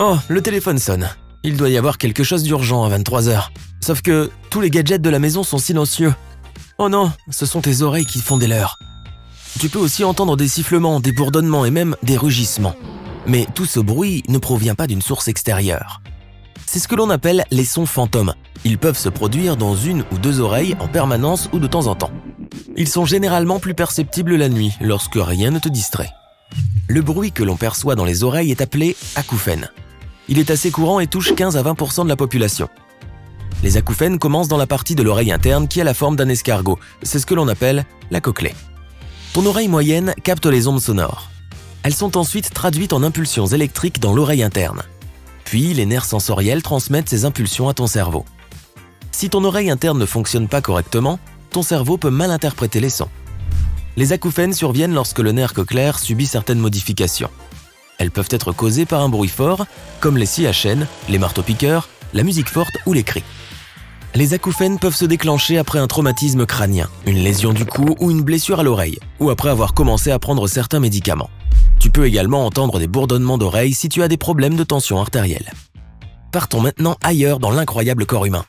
Oh, le téléphone sonne. Il doit y avoir quelque chose d'urgent à 23 h. Sauf que tous les gadgets de la maison sont silencieux. Oh non, ce sont tes oreilles qui font des leurs. Tu peux aussi entendre des sifflements, des bourdonnements et même des rugissements. Mais tout ce bruit ne provient pas d'une source extérieure. C'est ce que l'on appelle les sons fantômes. Ils peuvent se produire dans une ou deux oreilles en permanence ou de temps en temps. Ils sont généralement plus perceptibles la nuit, lorsque rien ne te distrait. Le bruit que l'on perçoit dans les oreilles est appelé acouphène. Il est assez courant et touche 15 à 20% de la population. Les acouphènes commencent dans la partie de l'oreille interne qui a la forme d'un escargot. C'est ce que l'on appelle la cochlée. Ton oreille moyenne capte les ondes sonores. Elles sont ensuite traduites en impulsions électriques dans l'oreille interne. Puis, les nerfs sensoriels transmettent ces impulsions à ton cerveau. Si ton oreille interne ne fonctionne pas correctement, ton cerveau peut mal interpréter les sons. Les acouphènes surviennent lorsque le nerf cochléaire subit certaines modifications. Elles peuvent être causées par un bruit fort, comme les scies à chaîne, les marteaux-piqueurs, la musique forte ou les cris. Les acouphènes peuvent se déclencher après un traumatisme crânien, une lésion du cou ou une blessure à l'oreille, ou après avoir commencé à prendre certains médicaments. Tu peux également entendre des bourdonnements d'oreilles si tu as des problèmes de tension artérielle. Partons maintenant ailleurs dans l'incroyable corps humain.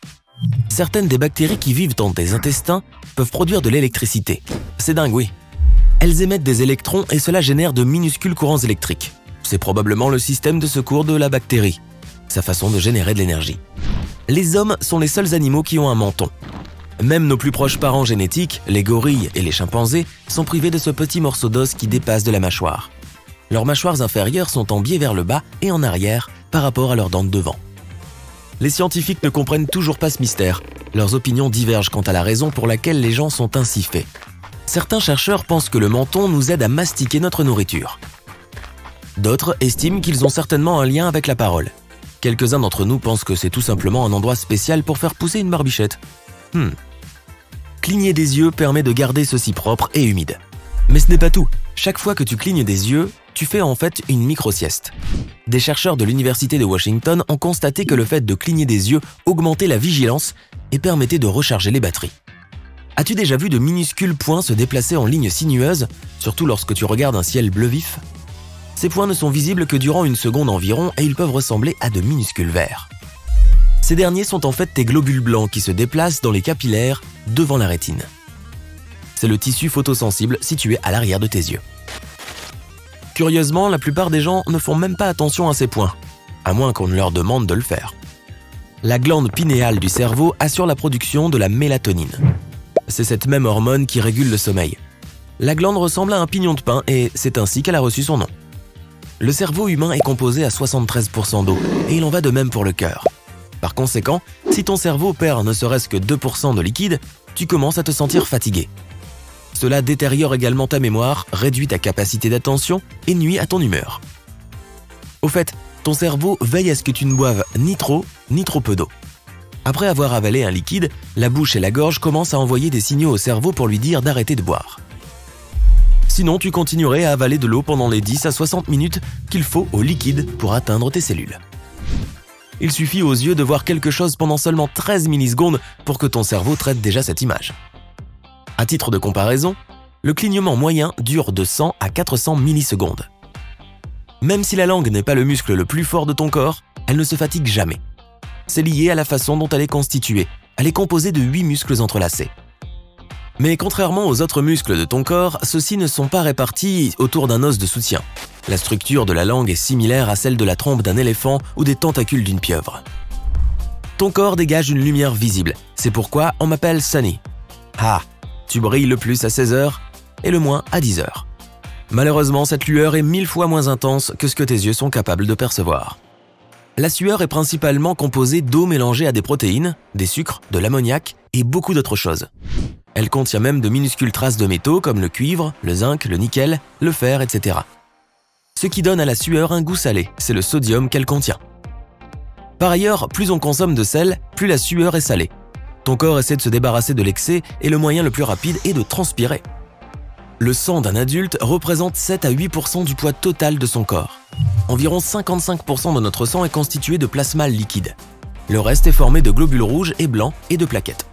Certaines des bactéries qui vivent dans tes intestins peuvent produire de l'électricité. C'est dingue, oui. Elles émettent des électrons et cela génère de minuscules courants électriques. C'est probablement le système de secours de la bactérie, sa façon de générer de l'énergie. Les hommes sont les seuls animaux qui ont un menton. Même nos plus proches parents génétiques, les gorilles et les chimpanzés, sont privés de ce petit morceau d'os qui dépasse de la mâchoire. Leurs mâchoires inférieures sont en biais vers le bas et en arrière par rapport à leurs dents de devant. Les scientifiques ne comprennent toujours pas ce mystère. Leurs opinions divergent quant à la raison pour laquelle les gens sont ainsi faits. Certains chercheurs pensent que le menton nous aide à mastiquer notre nourriture. D'autres estiment qu'ils ont certainement un lien avec la parole. Quelques-uns d'entre nous pensent que c'est tout simplement un endroit spécial pour faire pousser une barbichette. Cligner des yeux permet de garder ceux-ci propres et humides. Mais ce n'est pas tout. Chaque fois que tu clignes des yeux, tu fais en fait une micro-sieste. Des chercheurs de l'Université de Washington ont constaté que le fait de cligner des yeux augmentait la vigilance et permettait de recharger les batteries. As-tu déjà vu de minuscules points se déplacer en ligne sinueuse, surtout lorsque tu regardes un ciel bleu vif? Ces points ne sont visibles que durant une seconde environ et ils peuvent ressembler à de minuscules vers. Ces derniers sont en fait tes globules blancs qui se déplacent dans les capillaires devant la rétine. C'est le tissu photosensible situé à l'arrière de tes yeux. Curieusement, la plupart des gens ne font même pas attention à ces points, à moins qu'on ne leur demande de le faire. La glande pinéale du cerveau assure la production de la mélatonine. C'est cette même hormone qui régule le sommeil. La glande ressemble à un pignon de pin et c'est ainsi qu'elle a reçu son nom. Le cerveau humain est composé à 73% d'eau et il en va de même pour le cœur. Par conséquent, si ton cerveau perd ne serait-ce que 2% de liquide, tu commences à te sentir fatigué. Cela détériore également ta mémoire, réduit ta capacité d'attention et nuit à ton humeur. Au fait, ton cerveau veille à ce que tu ne boives ni trop peu d'eau. Après avoir avalé un liquide, la bouche et la gorge commencent à envoyer des signaux au cerveau pour lui dire d'arrêter de boire. Sinon, tu continuerais à avaler de l'eau pendant les 10 à 60 minutes qu'il faut au liquide pour atteindre tes cellules. Il suffit aux yeux de voir quelque chose pendant seulement 13 millisecondes pour que ton cerveau traite déjà cette image. À titre de comparaison, le clignement moyen dure de 100 à 400 millisecondes. Même si la langue n'est pas le muscle le plus fort de ton corps, elle ne se fatigue jamais. C'est lié à la façon dont elle est constituée. Elle est composée de 8 muscles entrelacés. Mais contrairement aux autres muscles de ton corps, ceux-ci ne sont pas répartis autour d'un os de soutien. La structure de la langue est similaire à celle de la trompe d'un éléphant ou des tentacules d'une pieuvre. Ton corps dégage une lumière visible. C'est pourquoi on m'appelle Sunny. Ah, tu brilles le plus à 16 h et le moins à 10 h. Malheureusement, cette lueur est 1000 fois moins intense que ce que tes yeux sont capables de percevoir. La sueur est principalement composée d'eau mélangée à des protéines, des sucres, de l'ammoniac et beaucoup d'autres choses. Elle contient même de minuscules traces de métaux comme le cuivre, le zinc, le nickel, le fer, etc. Ce qui donne à la sueur un goût salé, c'est le sodium qu'elle contient. Par ailleurs, plus on consomme de sel, plus la sueur est salée. Ton corps essaie de se débarrasser de l'excès et le moyen le plus rapide est de transpirer. Le sang d'un adulte représente 7 à 8% du poids total de son corps. Environ 55% de notre sang est constitué de plasma liquide. Le reste est formé de globules rouges et blancs et de plaquettes.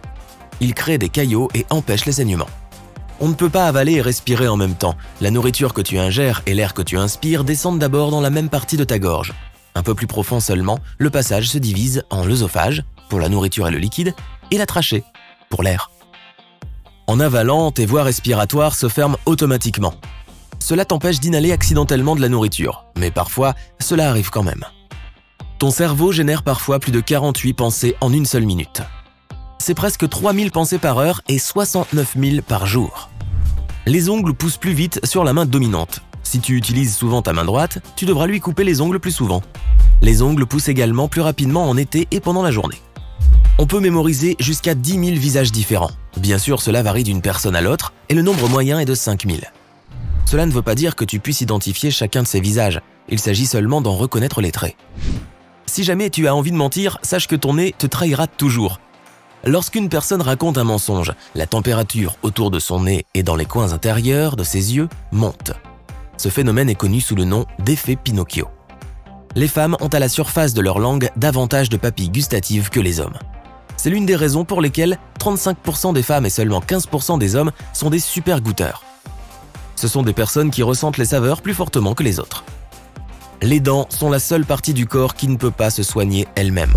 Il crée des caillots et empêche les saignements. On ne peut pas avaler et respirer en même temps. La nourriture que tu ingères et l'air que tu inspires descendent d'abord dans la même partie de ta gorge. Un peu plus profond seulement, le passage se divise en l'œsophage, pour la nourriture et le liquide, et la trachée, pour l'air. En avalant, tes voies respiratoires se ferment automatiquement. Cela t'empêche d'inhaler accidentellement de la nourriture, mais parfois, cela arrive quand même. Ton cerveau génère parfois plus de 48 pensées en une seule minute. C'est presque 3000 pensées par heure et 69 000 par jour. Les ongles poussent plus vite sur la main dominante. Si tu utilises souvent ta main droite, tu devras lui couper les ongles plus souvent. Les ongles poussent également plus rapidement en été et pendant la journée. On peut mémoriser jusqu'à 10 000 visages différents. Bien sûr, cela varie d'une personne à l'autre et le nombre moyen est de 5 000. Cela ne veut pas dire que tu puisses identifier chacun de ces visages. Il s'agit seulement d'en reconnaître les traits. Si jamais tu as envie de mentir, sache que ton nez te trahira toujours. Lorsqu'une personne raconte un mensonge, la température autour de son nez et dans les coins intérieurs de ses yeux monte. Ce phénomène est connu sous le nom d'effet Pinocchio. Les femmes ont à la surface de leur langue davantage de papilles gustatives que les hommes. C'est l'une des raisons pour lesquelles 35% des femmes et seulement 15% des hommes sont des super goûteurs. Ce sont des personnes qui ressentent les saveurs plus fortement que les autres. Les dents sont la seule partie du corps qui ne peut pas se soigner elle-même.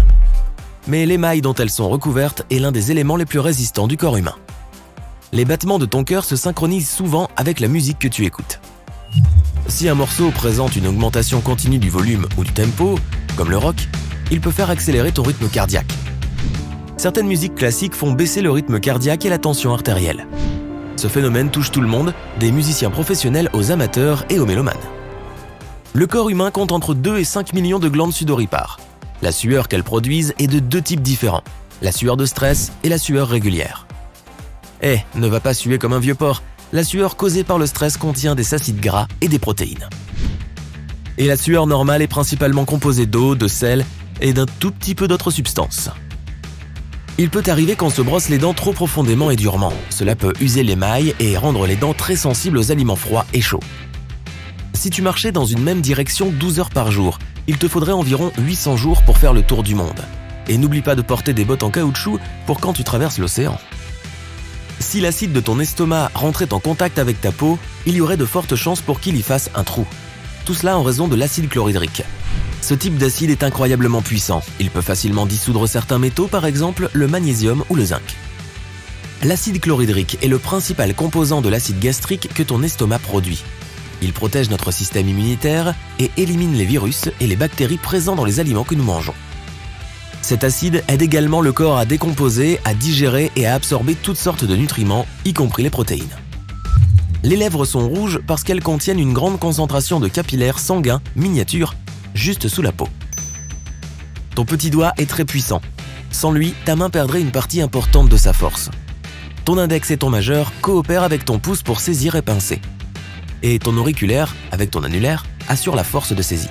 Mais l'émail dont elles sont recouvertes est l'un des éléments les plus résistants du corps humain. Les battements de ton cœur se synchronisent souvent avec la musique que tu écoutes. Si un morceau présente une augmentation continue du volume ou du tempo, comme le rock, il peut faire accélérer ton rythme cardiaque. Certaines musiques classiques font baisser le rythme cardiaque et la tension artérielle. Ce phénomène touche tout le monde, des musiciens professionnels aux amateurs et aux mélomanes. Le corps humain compte entre 2 et 5 millions de glandes sudoripares. La sueur qu'elles produisent est de 2 types différents, la sueur de stress et la sueur régulière. Ne va pas suer comme un vieux porc, la sueur causée par le stress contient des acides gras et des protéines. Et la sueur normale est principalement composée d'eau, de sel et d'un tout petit peu d'autres substances. Il peut arriver qu'on se brosse les dents trop profondément et durement. Cela peut user l'émail et rendre les dents très sensibles aux aliments froids et chauds. Si tu marchais dans une même direction 12 heures par jour, il te faudrait environ 800 jours pour faire le tour du monde. Et n'oublie pas de porter des bottes en caoutchouc pour quand tu traverses l'océan. Si l'acide de ton estomac rentrait en contact avec ta peau, il y aurait de fortes chances pour qu'il y fasse un trou. Tout cela en raison de l'acide chlorhydrique. Ce type d'acide est incroyablement puissant. Il peut facilement dissoudre certains métaux, par exemple le magnésium ou le zinc. L'acide chlorhydrique est le principal composant de l'acide gastrique que ton estomac produit. Il protège notre système immunitaire et élimine les virus et les bactéries présents dans les aliments que nous mangeons. Cet acide aide également le corps à décomposer, à digérer et à absorber toutes sortes de nutriments, y compris les protéines. Les lèvres sont rouges parce qu'elles contiennent une grande concentration de capillaires sanguins miniatures juste sous la peau. Ton petit doigt est très puissant. Sans lui, ta main perdrait une partie importante de sa force. Ton index et ton majeur coopèrent avec ton pouce pour saisir et pincer. Et ton auriculaire, avec ton annulaire, assure la force de saisie.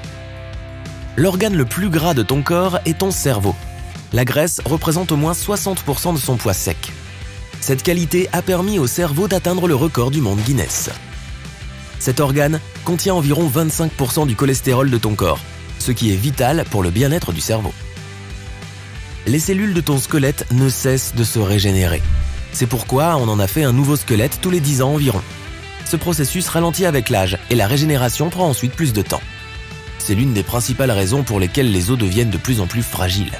L'organe le plus gras de ton corps est ton cerveau. La graisse représente au moins 60% de son poids sec. Cette qualité a permis au cerveau d'atteindre le record du monde Guinness. Cet organe contient environ 25% du cholestérol de ton corps, ce qui est vital pour le bien-être du cerveau. Les cellules de ton squelette ne cessent de se régénérer. C'est pourquoi on en a fait un nouveau squelette tous les 10 ans environ. Ce processus ralentit avec l'âge et la régénération prend ensuite plus de temps. C'est l'une des principales raisons pour lesquelles les os deviennent de plus en plus fragiles.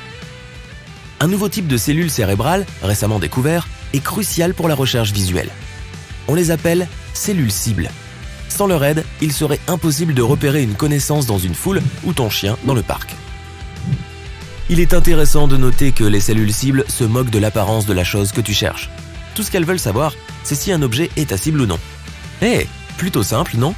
Un nouveau type de cellules cérébrales, récemment découvert, est crucial pour la recherche visuelle. On les appelle cellules cibles. Sans leur aide, il serait impossible de repérer une connaissance dans une foule ou ton chien dans le parc. Il est intéressant de noter que les cellules cibles se moquent de l'apparence de la chose que tu cherches. Tout ce qu'elles veulent savoir, c'est si un objet est ta cible ou non. Plutôt simple, non ?